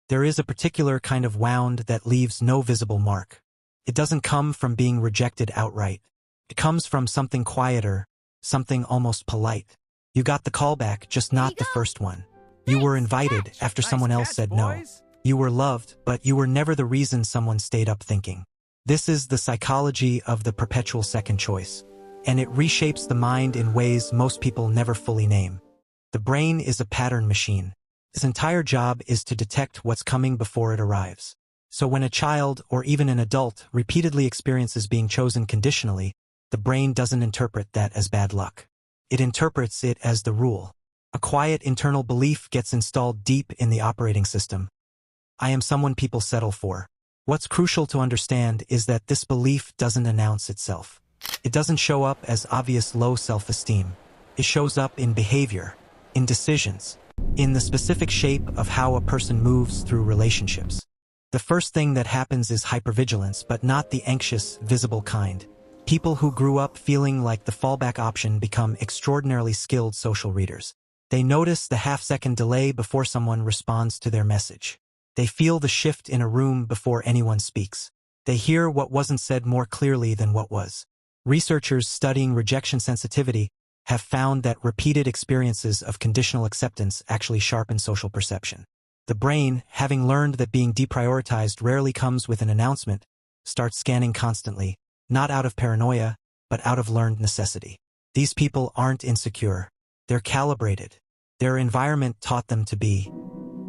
There is a particular kind of wound that leaves no visible mark. It doesn't come from being rejected outright. It comes from something quieter, something almost polite. You got the call back, just not the first one. You were invited after someone else said no. You were loved, but you were never the reason someone stayed up thinking. This is the psychology of the perpetual second choice, and it reshapes the mind in ways most people never fully name. The brain is a pattern machine. Its entire job is to detect what's coming before it arrives. So when a child, or even an adult, repeatedly experiences being chosen conditionally, the brain doesn't interpret that as bad luck. It interprets it as the rule. A quiet internal belief gets installed deep in the operating system. I am someone people settle for. What's crucial to understand is that this belief doesn't announce itself. It doesn't show up as obvious low self-esteem. It shows up in behavior, in decisions, in the specific shape of how a person moves through relationships. The first thing that happens is hypervigilance, but not the anxious, visible kind. People who grew up feeling like the fallback option become extraordinarily skilled social readers. They notice the half-second delay before someone responds to their message. They feel the shift in a room before anyone speaks. They hear what wasn't said more clearly than what was. Researchers studying rejection sensitivity have found that repeated experiences of conditional acceptance actually sharpen social perception. The brain, having learned that being deprioritized rarely comes with an announcement, starts scanning constantly, not out of paranoia, but out of learned necessity. These people aren't insecure. They're calibrated. Their environment taught them to be.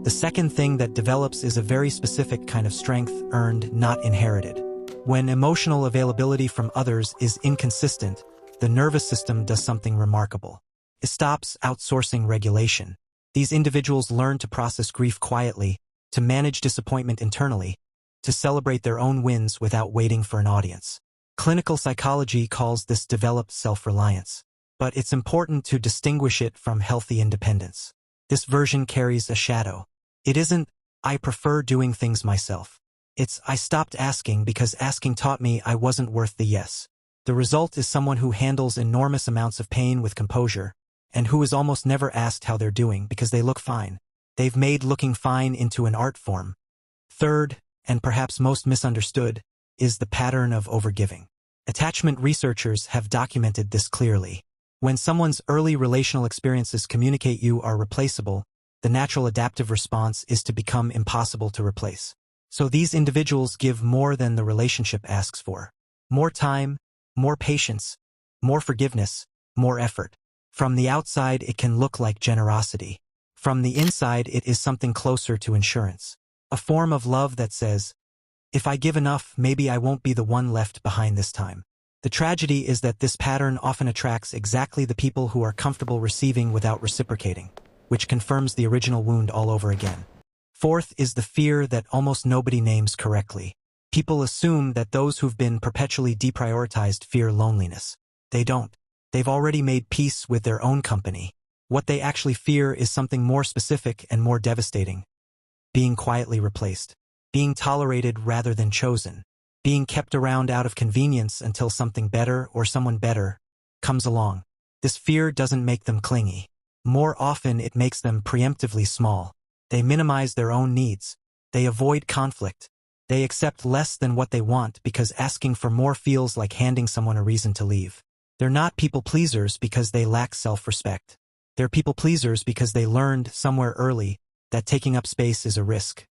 The second thing that develops is a very specific kind of strength, earned, not inherited. When emotional availability from others is inconsistent, the nervous system does something remarkable. It stops outsourcing regulation. These individuals learn to process grief quietly, to manage disappointment internally, to celebrate their own wins without waiting for an audience. Clinical psychology calls this developed self-reliance. But it's important to distinguish it from healthy independence. This version carries a shadow. It isn't, I prefer doing things myself. It's, I stopped asking because asking taught me I wasn't worth the yes. The result is someone who handles enormous amounts of pain with composure, and who is almost never asked how they're doing because they look fine. They've made looking fine into an art form. Third, and perhaps most misunderstood, is the pattern of overgiving. Attachment researchers have documented this clearly. When someone's early relational experiences communicate you are replaceable, the natural adaptive response is to become impossible to replace. So these individuals give more than the relationship asks for. More time, more patience, more forgiveness, more effort. From the outside, it can look like generosity. From the inside, it is something closer to insurance. A form of love that says, if I give enough, maybe I won't be the one left behind this time. The tragedy is that this pattern often attracts exactly the people who are comfortable receiving without reciprocating, which confirms the original wound all over again. Fourth is the fear that almost nobody names correctly. People assume that those who've been perpetually deprioritized fear loneliness. They don't. They've already made peace with their own company. What they actually fear is something more specific and more devastating. Being quietly replaced. Being tolerated rather than chosen. Being kept around out of convenience until something better or someone better comes along. This fear doesn't make them clingy. More often it makes them preemptively small. They minimize their own needs. They avoid conflict. They accept less than what they want because asking for more feels like handing someone a reason to leave. They're not people pleasers because they lack self-respect. They're people pleasers because they learned somewhere early that taking up space is a risk.